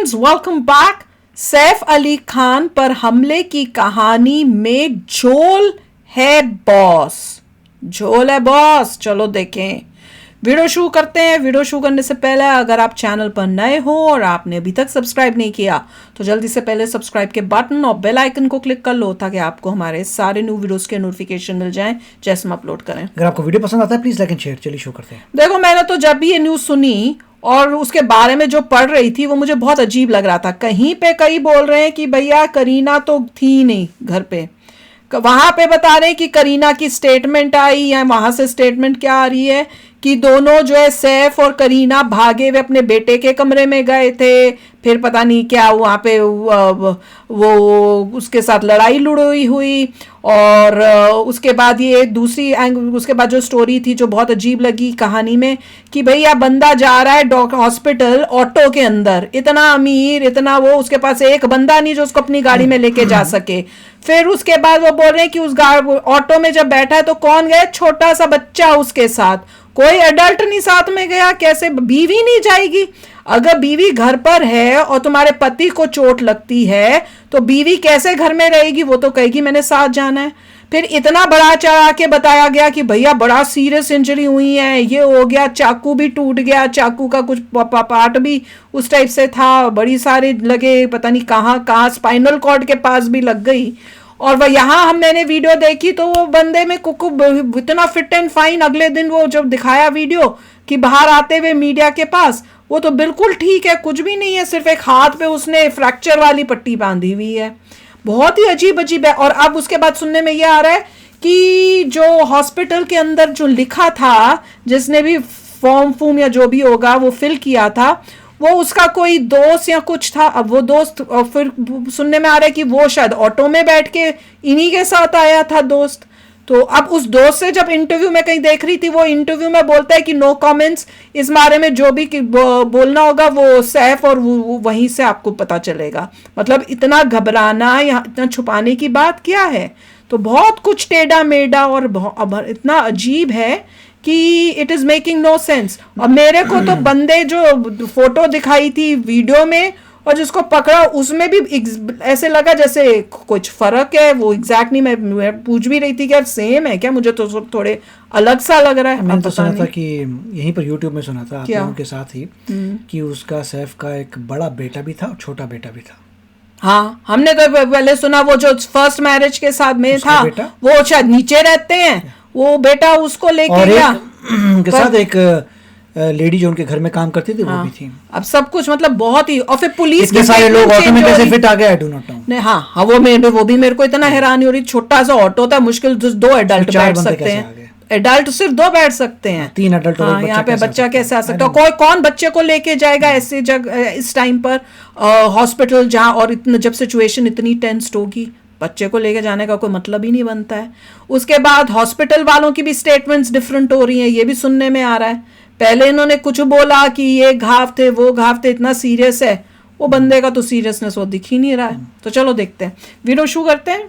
Friends, welcome back. Saif Ali Khan पर हमले की कहानी में झोल है बॉस। झोल है बॉस। चलो देखें, वीडियो शुरू करते हैं। वीडियो शुरू करने से पहले अगर आप चैनल पर नए हो और आपने अभी तक सब्सक्राइब नहीं किया तो जल्दी से पहले सब्सक्राइब के बटन और बेल आइकन को क्लिक कर लो ताकि आपको हमारे सारे न्यू वीडियोस के नोटिफिकेशन मिल जाएं जैसे हम अपलोड करें। अगर आपको वीडियो पसंद आता है प्लीज लाइक एंड शेयर। चलिए शुरू करते हैं। देखो, मैंने तो जब भी ये न्यूज़ सुनी और उसके बारे में जो पढ़ रही थी वो मुझे बहुत अजीब लग रहा था। कहीं पे कई बोल रहे हैं कि भैया करीना तो थी ही नहीं घर पे, वहां पे बता रहे हैं कि करीना की स्टेटमेंट आई है। वहां से स्टेटमेंट क्या आ रही है कि दोनों जो है सैफ और करीना भागे हुए अपने बेटे के कमरे में गए थे, फिर पता नहीं क्या वहाँ पे वो उसके साथ लड़ाई लुड़ाई हुई। और उसके बाद ये दूसरी उसके बाद जो स्टोरी थी जो बहुत अजीब लगी कहानी में कि भैया बंदा जा रहा है हॉस्पिटल ऑटो के अंदर, इतना अमीर इतना वो, उसके पास एक बंदा नहीं जो उसको अपनी गाड़ी में लेके जा सके। फिर उसके बाद वो बोल रहे हैं कि उस ऑटो में जब बैठा है तो कौन गया? छोटा सा बच्चा उसके साथ, कोई एडल्ट नहीं साथ में गया। कैसे बीवी नहीं जाएगी? अगर बीवी घर पर है और तुम्हारे पति को चोट लगती है तो बीवी कैसे घर में रहेगी? वो तो कहेगी मैंने साथ जाना है। फिर इतना बड़ा चढ़ा के बताया गया कि भैया बड़ा सीरियस इंजरी हुई है, ये हो गया, चाकू भी टूट गया, चाकू का कुछ पार्ट भी उस टाइप से था, बड़ी सारे लगे, पता नहीं कहाँ कहाँ स्पाइनल कॉर्ड के पास भी लग गई। और वह यहाँ मैंने वीडियो देखी तो वो बंदे में कुकु इतना फिट एंड फाइन, अगले दिन वो जब दिखाया वीडियो कि बाहर आते हुए मीडिया के पास, वो तो बिल्कुल ठीक है, कुछ भी नहीं है, सिर्फ एक हाथ पे उसने फ्रैक्चर वाली पट्टी बांधी हुई है। बहुत ही अजीब अजीब है। और अब उसके बाद सुनने में ये आ रहा है कि जो हॉस्पिटल के अंदर जो लिखा था, जिसने भी फॉर्म या जो भी होगा वो फिल किया था, वो उसका कोई दोस्त या कुछ था। अब वो दोस्त, और फिर सुनने में आ रहा है कि वो शायद ऑटो में बैठ के इन्हीं के साथ आया था दोस्त। तो अब उस दोस्त से जब इंटरव्यू में कहीं देख रही थी, वो इंटरव्यू में बोलता है कि नो कमेंट्स, इस बारे में जो भी बोलना होगा वो सैफ और वो वहीं से आपको पता चलेगा। मतलब इतना घबराना या इतना छुपाने की बात क्या है? तो बहुत कुछ टेढ़ा मेढ़ा और इतना अजीब है कि it is making no sense. और मेरे को तो बंदे जो फोटो दिखाई थी वीडियो में और जिसको पकड़ा उसमें भी ऐसे लगा जैसे कुछ फर्क है। वो एग्जैक्ट नहीं, मैं पूछ भी रही थी कि यार सेम है क्या? मुझे तो थोड़े अलग सा लग रहा है। मैंने तो सुना था कि यहीं पर यूट्यूब में सुना था आप लोगों के साथ ही कि उसका सैफ का एक बड़ा बेटा भी था और छोटा बेटा भी था। हाँ, हमने तो पहले सुना वो जो फर्स्ट मैरिज के साथ में था वो शायद नीचे रहते हैं, वो बेटा उसको लेके गया। उनके साथ एक लेडी जो उनके घर में काम करती थी, वो भी थी। अब सब कुछ मतलब बहुत ही, और फिर पुलिस के सारे लोग ऑटो में कैसे फिट आ गए, आई डू नॉट नो। नहीं, हाँ वो भी मेरे को इतना हैरानी हो रही। छोटा सा ऑटो था, मुश्किल 2 एडल्ट बैठ सकते हैं। एडल्ट सिर्फ 2 बैठ सकते हैं, 3 एडल्ट। हाँ, यहाँ पे बच्चा कैसे आ सकता है? कौन बच्चे को लेके जाएगा ऐसे जगह इस टाइम पर हॉस्पिटल जहाँ, और इतना जब सिचुएशन इतनी टेंस्ड होगी, बच्चे को लेके जाने का कोई मतलब ही नहीं बनता है। उसके बाद हॉस्पिटल वालों की भी स्टेटमेंट्स डिफरेंट हो रही हैं, ये भी सुनने में आ रहा है। पहले इन्होंने कुछ बोला कि ये घाव थे वो घाव थे, इतना सीरियस है, वो बंदे का तो सीरियसनेस वो दिख ही नहीं रहा है। तो चलो देखते हैं, वीडियो शुरू करते हैं।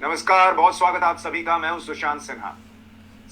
नमस्कार, बहुत स्वागत आप सभी का। मैं हूं सुशांत सिन्हा।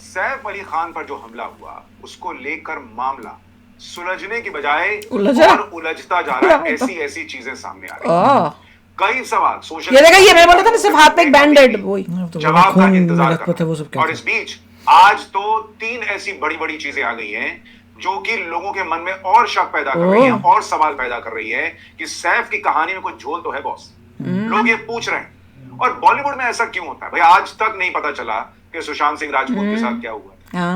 सैफ अली खान पर जो हमला हुआ उसको लेकर मामला सुलझने की बजाय और उलझता जा रहा है। ऐसी चीजें सामने आ रही हैं। कई सवाल सोशल, ये मैं बोला था ना, सिर्फ हाथ में एक बैंडेड, वही जवाब का इंतजार कर रहे हैं। और इस बीच आज तो 3 ऐसी बड़ी बड़ी चीजें आ गई हैं जो कि लोगों के मन में और शक पैदा कर रही है और सवाल पैदा कर रही है कि सैफ की कहानी में कोई झोल तो है बॉस। लोग ये पूछ रहे हैं। और बॉलीवुड में ऐसा क्यों होता है भाई? आज तक नहीं पता चला कि सुशांत सिंह राजपूत के साथ क्या हुआ।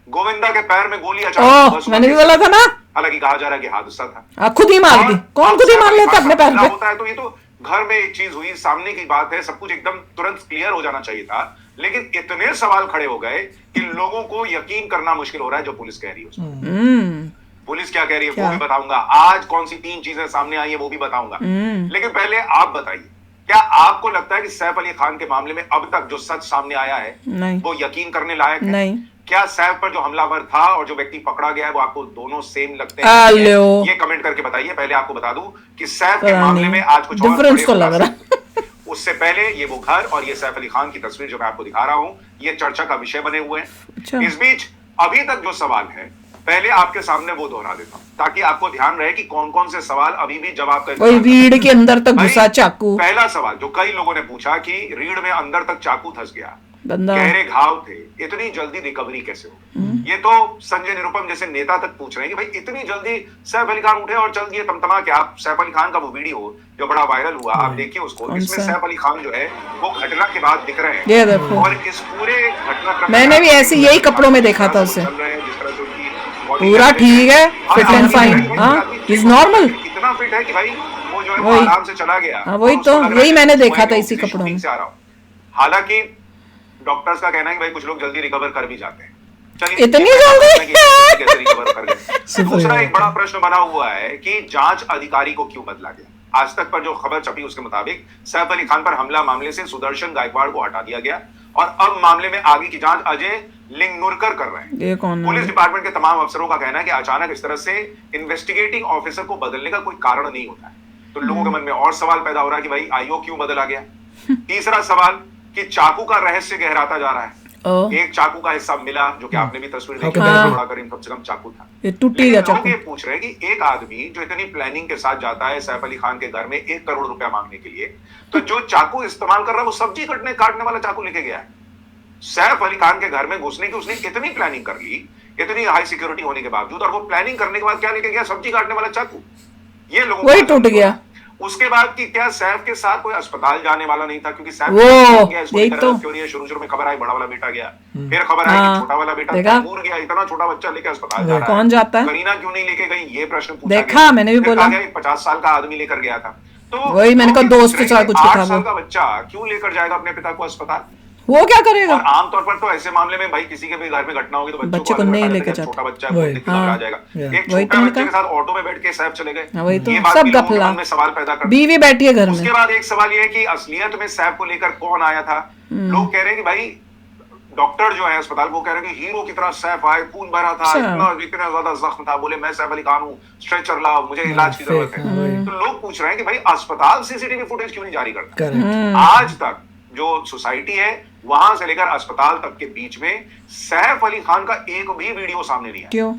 गोविंदा के पैर में गोली अचानक, मैंने भी बोला था ना। हालांकि कहा जा रहा है कि हादसा था, खुद ही मार दी। कौन खुद ही मार लेता अपने पैर पे? होता है तो ये तो घर में एक चीज हुई, सामने की बात है, सब कुछ एकदम तुरंत क्लियर हो जाना चाहिए था। लेकिन इतने सवाल खड़े हो गए कि लोगों को यकीन करना मुश्किल हो रहा है जो पुलिस कह रही है उसमें। पुलिस क्या कह रही है वो भी बताऊंगा। आज कौन सी 3 चीजें सामने आई है वो भी बताऊंगा। लेकिन पहले आप बताइए, क्या आपको लगता है कि सैफ अली खान के मामले में अब तक जो सच सामने आया है वो यकीन करने लायक है? नहीं। क्या सैफ पर जो हमलावर था और जो व्यक्ति पकड़ा गया है वो आपको दोनों सेम लगते हैं? ये कमेंट करके बताइए। पहले आपको बता दूं कि सैफ के मामले में आज कुछ डिफरेंस तो लग रहा। उससे पहले ये वो घर और ये सैफ अली खान की तस्वीर जो मैं आपको दिखा रहा हूं, ये चर्चा का विषय बने हुए हैं। इस बीच अभी तक जो सवाल है पहले आपके सामने वो दोहरा देता हूं ताकि आपको ध्यान रहे कि कौन कौन से सवाल अभी भी जवाब का वही रीढ़ के अंदर तक घुसा चाकू। पहला सवाल जो कई लोगों ने पूछा कि रीढ़ में अंदर तक चाकू धंस गया, बंदा गहरे घाव थे, इतनी जल्दी रिकवरी कैसे हो? ये तो संजय निरुपम जैसे नेता तक पूछ रहे हैं कि भाई इतनी जल्दी सैफ अली खान उठे और चल दिए तमतमा के। आप सैफ अली खान का वो वीडियो जो बड़ा वायरल हुआ, आप देखिए उसको, इसमें सैफ अली खान जो है वो घटना के बाद दिख रहे हैं और इस पूरे घटनाक्रम मैंने भी ऐसे यही कपड़ों में देखा था उसे, पूरा ठीक है, फिट एंड फाइन, हाँ इज नॉर्मल, इतना फिट है कि भाई वो जो है वो आराम से चला गया। वही तो, यही मैंने देखा था इसी कपड़ों में। हालांकि डॉक्टर्स का कहना है कि भाई कुछ लोग जल्दी रिकवर कर भी जाते हैं। इतनी जल्दी कैसे रिकवर कर गए? दूसरा एक बड़ा प्रश्न बना हुआ है कि जांच अधिकारी को क्यों बदला गया। आज तक पर जो खबर छपी उसके मुताबिक सैफ अली खान पर हमला मामले से सुदर्शन गायकवाड़ को हटा दिया गया और अब मामले में आगे की जांच अजय लिंगनुरकर कर रहे हैं। ये कौन है? पुलिस डिपार्टमेंट के तमाम अफसरों का कहना है कि अचानक इस तरह से इन्वेस्टिगेटिंग ऑफिसर को बदलने का कोई कारण नहीं होता है। तो लोगों के मन में और सवाल पैदा हो रहा है कि भाई आईओ क्यों बदला गया। तीसरा सवाल कि चाकू का रहस्य गहराता जा रहा है। एक चाकू का हिस्सा मिला जो कि आपने भी तस्वीर देखी, बड़ा करीम कम से कम चाकू था। ये टूटी गया चाकू। ये पूछ रहे हैं कि एक आदमी जो इतनी प्लानिंग के साथ जाता है सैफ अली खान के घर में 1 करोड़ रुपया मांगने के लिए, तो जो चाकू इस्तेमाल कर रहा है वो सब्जी काटने वाला चाकू लेके गया है। सैफ अली खान के घर में घुसने की उसने कितनी प्लानिंग कर ली, इतनी हाई सिक्योरिटी होने के बावजूद, और वो प्लानिंग करने के बाद क्या लेके गया? सब्जी काटने वाला चाकू। ये लोगों वही टूट गया। उसके बाद कि क्या सैफ के साथ कोई अस्पताल जाने वाला नहीं था? क्योंकि सैफ यही तो शुरू में खबर आई बड़ा वाला बेटा गया, फिर खबर आई कि छोटा वाला बेटा दूर गया, इतना छोटा बच्चा लेके अस्पताल जा रहा है, कौन जाता है? करीना क्यों नहीं लेके गई? ये प्रश्न पूछा देखा, मैंने भी बोला 50 साल का आदमी लेकर गया था। तो वही मैंने कहा दोस्त के साथ कुछ था। 8 साल का बच्चा क्यों लेकर जाएगा अपने पिता को अस्पताल? वो क्या करेगा? और आमतौर पर तो ऐसे मामले में भाई किसी के भी घर में घटना होगी तो बच्चे को नहीं लेकर जाते, छोटा बच्चा घबरा जाएगा। एक छोटे बच्चे के साथ ऑटो में बैठ के सैफ चले गए, वही तो ये बात सब गफला में सवाल पैदा कर। बीवी बैठी है घर में। उसके बाद एक सवाल ये है कि असलियत में सैफ को लेकर कौन आया था? लोग कह रहे हैं कि भाई डॉक्टर जो है अस्पताल वो कह रहे हैं कि हीरो की तरह सैफ आए, खून भरा था, इतना ज्यादा जख्म था, बोले मैं सैफ अली खान हूँ, स्ट्रेचर लाओ, मुझे इलाज की जरूरत है। तो लोग पूछ रहे हैं कि भाई अस्पताल सीसीटीवी फुटेज क्यों नहीं जारी करता? आज तक जो सोसाइटी है वहां से लेकर अस्पताल तक के बीच में सैफ अली खान का एक भी वीडियो सामने नहीं आया। क्यों?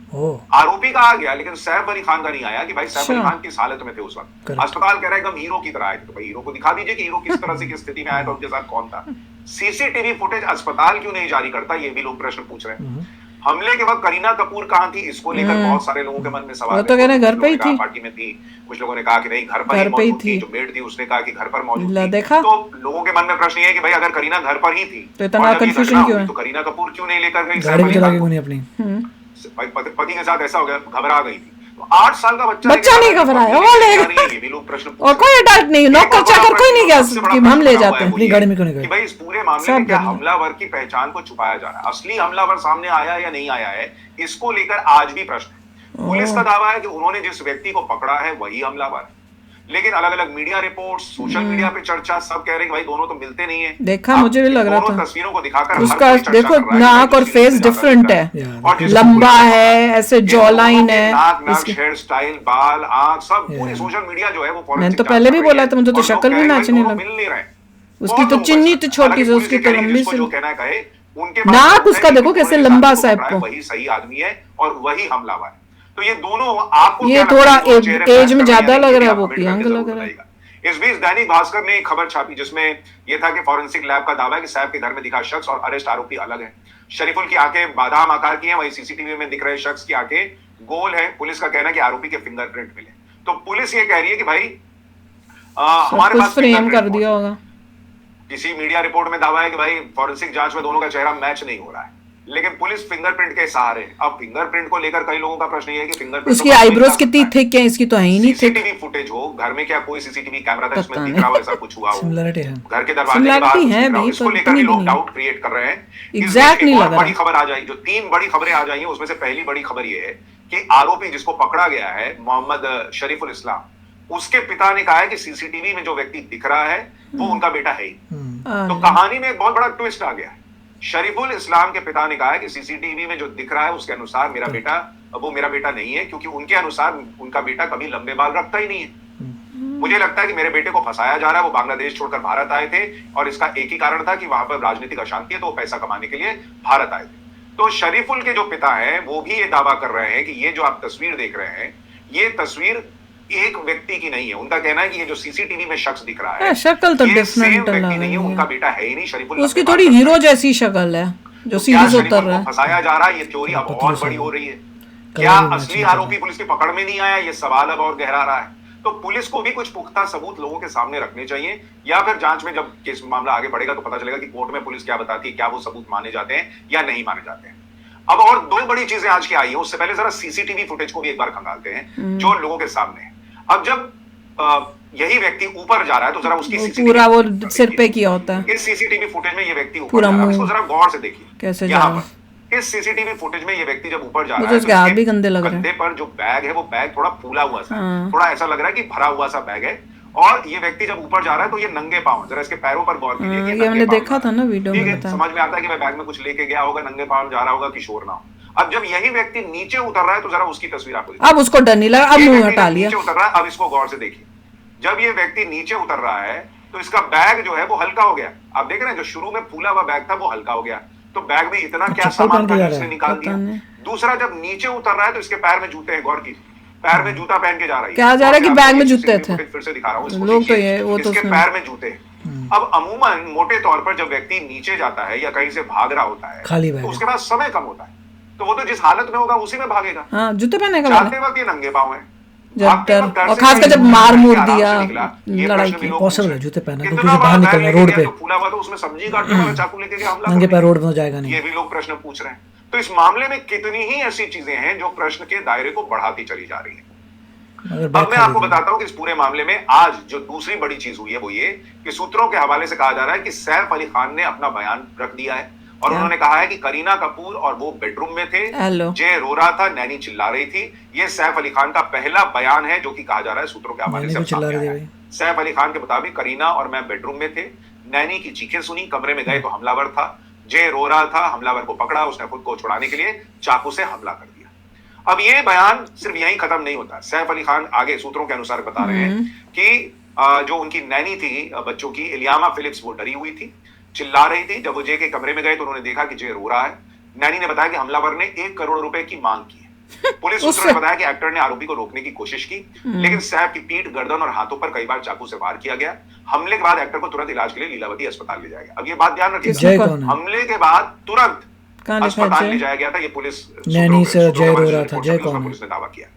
आरोपी का आ गया लेकिन सैफ अली खान का नहीं आया कि भाई सैफ अली खान किस हालत में थे उस वक्त। अस्पताल कह रहा है एकदम हीरो की तरह आए थे, तो भाई हीरो को दिखा दीजिए कि हीरो किस तरह से किस स्थिति में आया था, उनके साथ कौन था। सीसीटीवी फुटेज अस्पताल क्यों नहीं जारी करता, ये भी लोग प्रश्न पूछ रहे हैं। हमले के वक्त करीना कपूर कहां थी, इसको लेकर बहुत सारे लोगों के मन में सवाल है। तो कहने घर पे ही थी, पार्टी में थी, कुछ लोगों ने कहा कि नहीं घर पर ही मौजूद थी, जो मेड थी उसने कहा कि घर पर मौजूद थी। देखा? तो लोगों के मन में प्रश्न ये है कि भाई अगर करीना घर पर ही थी तो इतना कंफ्यूजन क्यों है? तो करीना कपूर क्यों नहीं लेकर गई? पति के साथ ऐसा हो गया, घबरा गई थी। तो 8 साल का बच्चा नहीं घबराया, वो ले और कोई डर नहीं, नौकर चाकर कोई नहीं गया कि हम ले जाते हैं अपनी गाड़ी में क्यों नहीं गए। भाई इस पूरे मामले में क्या हमलावर की पहचान को छुपाया जा रहा है? असली हमलावर सामने आया या नहीं आया है, इसको लेकर आज भी प्रश्न है। पुलिस का दावा है कि उन्होंने जिस व्यक्ति को पकड़ा है वही हमलावर है, लेकिन अलग अलग मीडिया रिपोर्ट्स, सोशल मीडिया पे चर्चा, सब कह रहे हैं भाई दोनों तो मिलते नहीं है। देखा, मुझे भी लग रहा था तस्वीरों को दिखाकर उसका देखो नाक और फेस डिफरेंट है, लंबा है, ऐसे जॉ लाइन है, नाक, हेयर स्टाइल, बाल, आंख, सब पूरी सोशल मीडिया जो है वो मैंने तो पहले भी बोला था, मुझे तो शक्ल भी मैच नहीं लगी। उसकी तो चिन्नी तो छोटी सी, उसकी तो लंबी सी, नाक उसका देखो कैसे लंबा सा है, वही सही आदमी है और वही हमलावर है। तो ये दोनों आपको ये थोड़ा एज में ज्यादा लग रहा है, वो यंग लग रहा है। इस बीच दैनिक भास्कर ने एक खबर छापी जिसमें यह था कि फॉरेंसिक लैब का दावा है कि सैफ के घर में दिखा शख्स और अरेस्ट आरोपी अलग है। शरीफुल की आंखें बादाम आकार की हैं, वहीं सीसीटीवी में दिख रहे शख्स की आंखें गोल है। पुलिस का कहना है कि आरोपी के फिंगरप्रिंट मिले। तो पुलिस ये कह रही है कि भाई हमारे पास फ्रेम कर दिया होगा। किसी मीडिया रिपोर्ट में दावा है कि भाई फॉरेंसिक जांच में दोनों का चेहरा मैच नहीं हो रहा है, लेकिन पुलिस फिंगरप्रिंट के सहारे। अब फिंगरप्रिंट को लेकर कई लोगों का प्रश्न ये है कि फिंगरप्रिंट उसकी आईब्रोज कितनी थिक है, इसकी तो है ही नहीं थिक। सीसीटीवी फुटेज हो, घर में क्या कोई सीसीटीवी कैमरा था इसमें दिख रहा हो, ऐसा कुछ हुआ हो, सिमिलरिटी है, घर के दरवाजे के बाहर है भी, इसको लेकर लोग डाउट क्रिएट कर रहे हैं। एग्जैक्ट नहीं लग रहा। बड़ी खबर आ जाएगी, जो 3 बड़ी खबरें आ जाएंगी उसमें से पहली बड़ी खबर ये है कि आरोपी जिसको पकड़ा गया है मोहम्मद शरीफुल इस्लाम, उसके पिता ने कहा है कि सीसीटीवी में जो व्यक्ति दिख रहा है वो उनका बेटा है ही। तो कहानी में एक बहुत बड़ा ट्विस्ट आ गया है। शरीफुल इस्लाम के पिता ने कहा है कि सीसीटीवी में जो दिख रहा है उसके अनुसार मेरा बेटा वो मेरा बेटा नहीं है, क्योंकि उनके अनुसार उनका बेटा कभी लंबे बाल रखता ही नहीं है। मुझे लगता है कि मेरे बेटे को फंसाया जा रहा है, वो बांग्लादेश छोड़कर भारत आए थे और इसका एक ही कारण था कि वहां पर राजनीतिक अशांति है, तो वो पैसा कमाने के लिए भारत आए थे। तो शरीफुल के जो पिता हैं वो भी ये दावा कर रहे हैं कि ये जो आप तस्वीर देख रहे हैं ये तस्वीर एक व्यक्ति की नहीं है। उनका कहना है कि ये जो सीसीटीवी में शख्स दिख रहा है शक्ल तो ये डिफरेंट सेम व्यक्ति लग नहीं है, रही उनका है, बेटा है ही नहीं। शरीफुल उसकी थोड़ी हीरो जैसी शक्ल है जो सीढ़ी से उतर रहा है। फंसाया जा रहा है, ये चोरी अब और बड़ी हो रही है। क्या असली आरोपी पुलिस की पकड़ में नहीं आया, ये सवाल अब और गहरा रहा है। तो पुलिस को भी कुछ पुख्ता सबूत लोगों के सामने रखने चाहिए, या फिर जांच में जब केस मामला आगे बढ़ेगा तो पता चलेगा कि कोर्ट में पुलिस क्या बताती है, क्या वो सबूत माने जाते हैं या नहीं माने जाते हैं। अब और दो बड़ी चीजें आज की आई है, उससे पहले जरा सीसीटीवी फुटेज को भी एक बार खंगालते हैं जो लोगों के सामने है। अब जब यही व्यक्ति ऊपर जा रहा है तो जरा उसकी पूरा वो सिर पे किया होता है, इस सीसीटीवी फुटेज में ये व्यक्ति ऊपर जा रहा है, इसको जरा गौर से देखिए कैसे यहाँ पर। इस सीसीटीवी फुटेज में ये व्यक्ति जब ऊपर जा रहा है उसके हाथ भी गंदे लग रहे हैं, कंधे पर जो बैग है वो बैग थोड़ा फूला हुआ सा, थोड़ा ऐसा लग रहा है कि भरा हुआ सा बैग है। और ये व्यक्ति जब ऊपर जा रहा है तो ये नंगे पांव, जरा इसके पैरों पर गौर कीजिए। ये हमने देखा था ना वीडियो में, समझ में आता है कि वह बैग में कुछ लेके गया होगा, नंगे पांव जा रहा होगा कि शोर ना हो। अब जब यही व्यक्ति नीचे उतर रहा है तो जरा उसकी तस्वीर आपको, अब उसको डर नहीं लगा, अब मुंह हटा लिया। नीचे उतर रहा है, अब इसको गौर से देखिए। जब ये व्यक्ति नीचे उतर रहा है तो इसका बैग जो है वो हल्का हो गया। आप देख रहे हैं जो शुरू में फूला हुआ बैग था वो हल्का हो गया, तो बैग में इतना क्या सामान था इसने निकाल दिया। दूसरा, जब नीचे उतर रहा है तो इसके पैर में जूते हैं, गौर कीजिए, पैर में जूता पहन के जा रही है। क्या जा रहा है कि बैग में जूते थे, फिर से दिखा रहा हूँ लोग तो ये वो तो इसके पैर में जूते हैं। अब अमूमन मोटे तौर पर जब व्यक्ति नीचे जाता है या कहीं से भाग रहा होता है तो उसके पास समय कम होता है, तो वो तो जिस हालत में होगा उसी में भागेगा। हाँ, जूते पहनेगा। जाते वक्त ये नंगे पांव है, जब डर और खास कर जब मार मुर दिया लड़ाई की, पॉसिबल है जूते पहनना क्योंकि बाहर निकलना रोड पे फूला हुआ तो उसमें सब्जी काटने वाला चाकू लेके गया हमला, नंगे पैर रोड में जाएगा नहीं। ये भी लोग प्रश्न पूछ रहे हैं। तो इस मामले में कितनी ही ऐसी चीजें हैं जो प्रश्न के दायरे को बढ़ाती चली जा रही है। अब मैं आपको बताता हूं कि इस पूरे मामले में आज जो दूसरी बड़ी चीज हुई है वो ये कि सूत्रों के हवाले से कहा जा रहा है कि सैफ अली खान ने अपना बयान रख दिया है और उन्होंने कहा है कि करीना कपूर और वो बेडरूम में थे, जय रो रहा था, नैनी चिल्ला रही थी। ये सैफ अली खान का पहला बयान है जो कि कहा जा रहा है सूत्रों के हवाले से। सैफ अली खान के मुताबिक करीना और मैं बेडरूम में थे, नैनी की चीखें सुनी, कमरे में गए तो हमलावर था, जय रो रहा था, हमलावर को पकड़ा, उसने खुद को छुड़ाने के लिए चाकू से हमला कर दिया। अब ये बयान सिर्फ यहीं खत्म नहीं होता। सैफ अली खान आगे सूत्रों के अनुसार बता रहे हैं कि जो उनकी नैनी थी बच्चों की, इलियामा फिलिप्स, वो डरी हुई थी, चिल्ला रही थी। जब वो जय के कमरे में गए तो उन्होंने देखा कि जय रो रहा है। नैनी ने बताया कि हमलावर ने 1 करोड़ रुपए की मांग की है। पुलिस सूत्रों ने बताया कि एक्टर ने आरोपी को रोकने की कोशिश की, लेकिन सैफ की पीठ, गर्दन और हाथों पर कई बार चाकू से वार किया गया। हमले के बाद एक्टर को तुरंत इलाज के लिए लीलावती अस्पताल ले जाया गया। अब ये बात ध्यान रखिएगा, हमले के बाद तुरंत अस्पताल ले जाया गया था। ये पुलिस नैनी से जय रो रहा था, जय कौन? पुलिस ने दावा किया।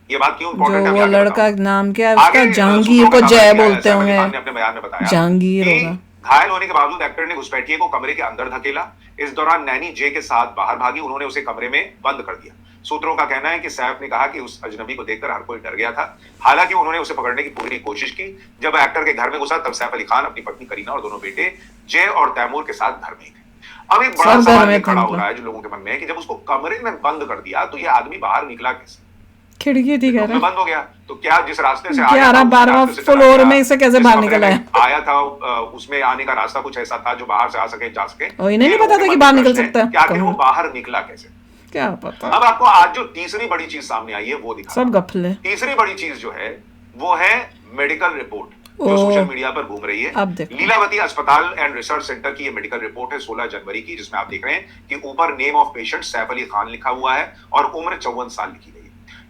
ये बात क्यों इम्पोर्टेंट है? वो लड़का नाम क्या है उसका, जहांगीर को जय बोलते होंगे, अपने बयान में बताया जहांगीर होगा। घायल होने के बावजूद एक्टर ने घुसपैठिए को कमरे के अंदर धकेला। इस दौरान नैनी जय के साथ बाहर भागी, उन्होंने उसे कमरे में बंद कर दिया। सूत्रों का कहना है कि सैफ ने कहा कि उस अजनबी को देखकर हर कोई डर गया था। हालांकि उन्होंने उसे पकड़ने की पूरी कोशिश की। जब एक्टर के घर में घुसा तब सैफ अली खान अपनी पत्नी करीना और दोनों बेटे जय और तैमूर के साथ घर में थे। अब एक बड़ा सवाल खड़ा हो रहा है जो लोगों के मन में है कि जब उसको कमरे में बंद कर दिया तो ये आदमी बाहर निकला कैसे? खिड़की थी कह रहे, बंद हो गया तो क्या जिस रास्ते से 11-12 फ्लोर में इसे कैसे बाहर निकला है? आया था उसमें आने का रास्ता कुछ ऐसा था जो बाहर से आ सके, जा सके। और इन्हें नहीं पता था कि बाहर निकल सकता है, क्या कि वो बाहर निकला कैसे, क्या पता। अब आपको आज जो तीसरी बड़ी चीज सामने आई है वो दिखा, सब गफले। तीसरी बड़ी चीज जो है वो है मेडिकल रिपोर्ट जो सोशल मीडिया पर घूम रही है। लीलावती अस्पताल एंड रिसर्च सेंटर की ये मेडिकल रिपोर्ट है 16 जनवरी की, जिसमें आप देख रहे हैं कि ऊपर name of patient Saif Ali Khan लिखा हुआ है और उम्र 54 साल लिखी गई है।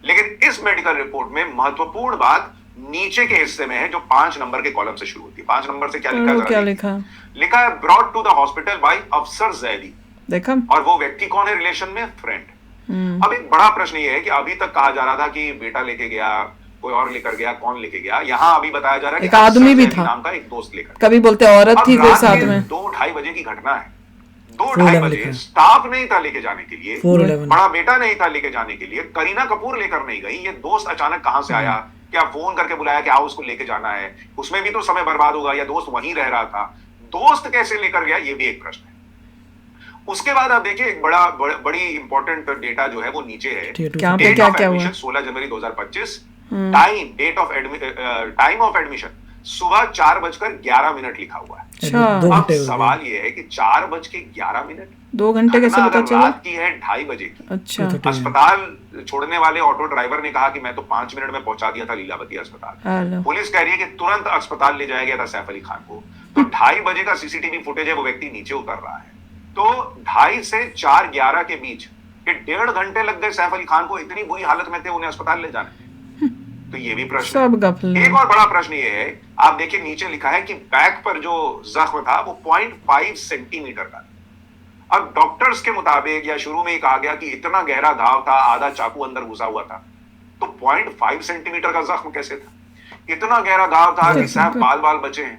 लेकिन इस मेडिकल रिपोर्ट में महत्वपूर्ण बात नीचे के हिस्से में है जो 5 नंबर के कॉलम से शुरू होती है। 5 नंबर से क्या लिखा? लिखा है brought to the hospital by Afsar Zaidi. देखा, और वो व्यक्ति कौन है रिलेशन में? फ्रेंड। अब एक बड़ा प्रश्न ये है कि अभी तक कहा जा रहा था कि बेटा लेके गया, कोई और लेकर गया, कौन लेके गया? यहाँ अभी बताया जा रहा है एक आदमी भी था नाम का एक दोस्त लेकर, कभी बोलते औरत थी कोई साथ में। 2-2:30 बजे की घटना है। 2-2:30 बजे स्टाफ नहीं था लेके जाने के लिए, बड़ा बेटा नहीं था लेके जाने के लिए, करीना कपूर लेकर नहीं गई। ये दोस्त अचानक कहां से आया? क्या फोन करके बुलाया कि आओ उसको लेके जाना है? उसमें भी तो समय बर्बाद होगा, या दोस्त वहीं रह रहा था? दोस्त कैसे लेकर गया, ये भी एक प्रश्न है। उसके बाद आप देखिए एक बड़ी इंपॉर्टेंट डेटा जो है वो नीचे है। Date of admission 16 January 2025, time of admission सुबह 4:11 लिखा हुआ है। अच्छा, अब सवाल ये है कि 4:11, 2 घंटे कैसे पता चला? रात की है 2:30 बजे की। अच्छा, अस्पताल छोड़ने वाले ऑटो ड्राइवर ने कहा कि मैं तो 5 मिनट में पहुंचा दिया था लीलावती अस्पताल। पुलिस कह रही है कि तुरंत अस्पताल ले जाया गया था सैफ अली खान को। तो 2:30 बजे का सीसीटीवी फुटेज है, वो व्यक्ति नीचे उतर रहा है। तो 2:30 से 4:11 के बीच 1.5 घंटे लग गए सैफ अली खान को, इतनी बुरी हालत में थे, उन्हें अस्पताल ले जाने। तो ये भी प्रश्न है। एक और बड़ा प्रश्न ये है, आप देखिए नीचे लिखा है कि बैक पर जो जख्म था वो 0.5 सेंटीमीटर का। अब डॉक्टर्स के मुताबिक या शुरू में ही कहा गया कि इतना गहरा घाव था, आधा चाकू अंदर घुसा हुआ था। तो 0.5 सेंटीमीटर का जख्म कैसे था? इतना गहरा घाव था कि सैफ बाल बचे हैं।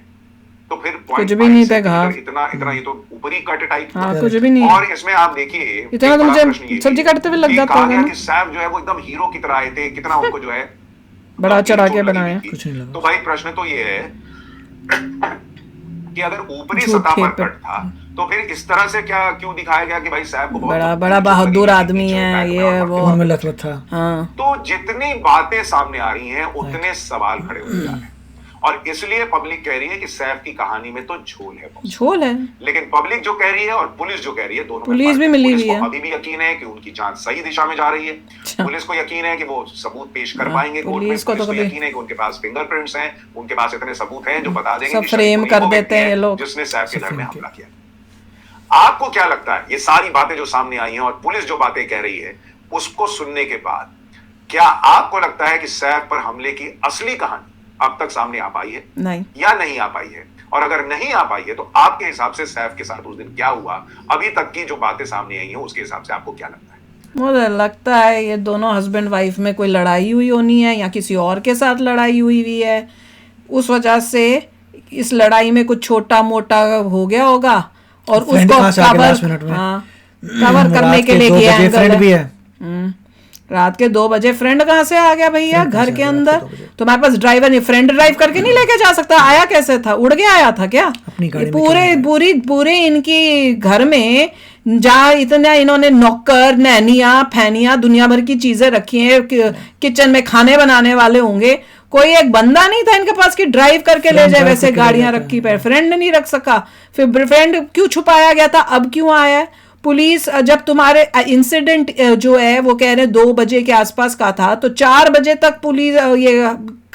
तो फिर कुछ भी नहीं था घाव, इतना ये तो ऊपरी कट टाइप था। हाँ, कुछ भी नहीं। और इसमें आप देखिए इतना तो मुझे सब्जी काटते हुए लग जाता है कि सैफ जो है वो एकदम हीरो की तरह आए थे, कितना उनको जो है बड़ा चढ़ा के बनाया। कुछ नहीं लगा। तो भाई प्रश्न तो ये है कि अगर ऊपरी सतह पर कट था तो फिर इस तरह से क्यों दिखाया गया कि भाई सैफ को बड़ा बहादुर आदमी है, ये वो में लथपथ था। हाँ। तो जितनी बातें सामने आ रही हैं उतने सवाल खड़े हो जा रहे हैं, और इसलिए पब्लिक कह रही है कि सैफ की कहानी में तो झोल है। लेकिन पब्लिक जो कह रही है और पुलिस जो कह रही है, दोनों पुलिस भी मिली हुई है। अभी भी यकीन है कि उनकी जांच सही दिशा में जा रही है। पुलिस को यकीन है कि वो सबूत पेश कर पाएंगे कोर्ट में। पुलिस को यकीन है कि उनके पास फिंगरप्रिंट्स हैं, उनके पास इतने सबूत हैं जो बता देंगे सब फ्रेम कर देते हैं ये लोग जिसने सैफ के घर में हमला किया। आपको क्या लगता है, ये सारी बातें जो सामने आई हैं और पुलिस जो बातें कह रही है, उसको सुनने के बाद क्या आपको लगता है कि सैफ पर हमले की असली कहानी अब तक सामने आ पाई है? नहीं, या नहीं आ पाई है? और अगर नहीं आ पाई है तो आपके हिसाब से सैफ के साथ उस दिन क्या हुआ, अभी तक की जो बातें सामने आई हैं उसके हिसाब से आपको क्या लगता है? मुझे लगता है ये दोनों हस्बैंड वाइफ में कोई लड़ाई हुई होनी है, या किसी और के साथ लड़ाई हुई है। उस वजह से इस लड़ाई में कुछ छोटा मोटा हो गया होगा और उसको कवर करने के लिए किया है। रात के 2 बजे फ्रेंड कहाँ से आ गया भैया घर के अंदर? तुम्हारे पास ड्राइवर नहीं, फ्रेंड ड्राइव करके नहीं लेके जा सकता? आया कैसे था? उड़ के आया था क्या? पूरे इनकी घर में जहाँ इतना इन्होंने नौकर नैनिया फैनिया दुनिया भर की चीजें रखी हैं, किचन में खाने बनाने वाले होंगे, कोई एक बंदा नहीं था इनके पास कि ड्राइव करके ले जाए। वैसे गाड़ियां रखी पर फ्रेंड नहीं रख सका, फिर फ्रेंड क्यों छुपाया गया था, अब क्यों आया है? पुलिस जब तुम्हारे इंसिडेंट जो है वो कह रहे 2 बजे के आसपास का था, तो 4 बजे तक पुलिस ये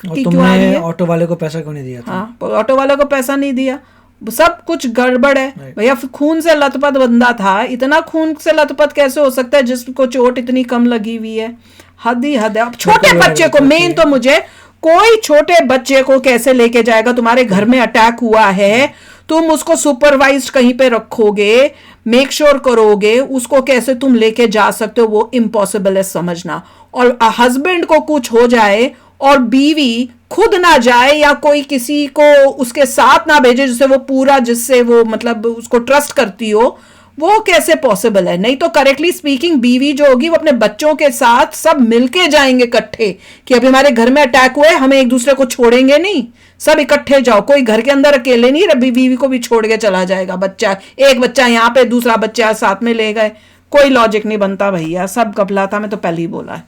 क्यों आ रही है? ऑटो वाले को पैसा क्यों नहीं दिया था? हाँ, ऑटो वाले को पैसा नहीं दिया, सब कुछ गड़बड़ है भैया। खून से लथपथ बंदा था, इतना खून से लथपथ कैसे हो सकता है जिसको चोट इतनी कम लगी हुई है? हद ही हद है। अब छोटे बच्चे को, मेन तो मुझे कोई छोटे बच्चे को कैसे लेके जाएगा? तुम्हारे घर में अटैक हुआ है, तुम उसको सुपरवाइज्ड कहीं पे रखोगे, मेक श्योर करोगे, उसको कैसे तुम लेके जा सकते हो? वो इम्पॉसिबल है समझना। और हस्बैंड को कुछ हो जाए और बीवी खुद ना जाए या कोई किसी को उसके साथ ना भेजे जिससे वो मतलब उसको ट्रस्ट करती हो, वो कैसे पॉसिबल है? नहीं तो करेक्टली स्पीकिंग बीवी जो होगी वो अपने बच्चों के साथ सब मिलके जाएंगे इकट्ठे कि अभी हमारे घर में अटैक हुआ है, हमें एक दूसरे को छोड़ेंगे नहीं, सब इकट्ठे जाओ। कोई घर के अंदर अकेले नहीं, बीवी को भी छोड़ के चला जाएगा। बच्चा, एक बच्चा यहाँ पे दूसरा बच्चा साथ में ले गए, कोई लॉजिक नहीं बनता भैया, सब कपला था। मैं तो पहले ही बोला है।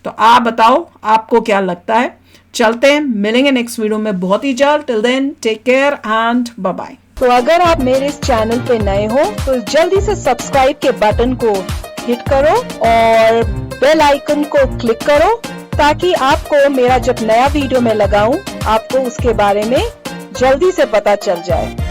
तो आप बताओ आपको क्या लगता है? चलते हैं, मिलेंगे नेक्स्ट वीडियो में बहुत ही जल्द। Till then take care and bye bye. तो अगर आप मेरे इस चैनल पे नए हो तो जल्दी से सब्सक्राइब के बटन को हिट करो और बेल आइकन को क्लिक करो ताकि आपको मेरा जब नया वीडियो मैं लगाऊं आपको उसके बारे में जल्दी से पता चल जाए।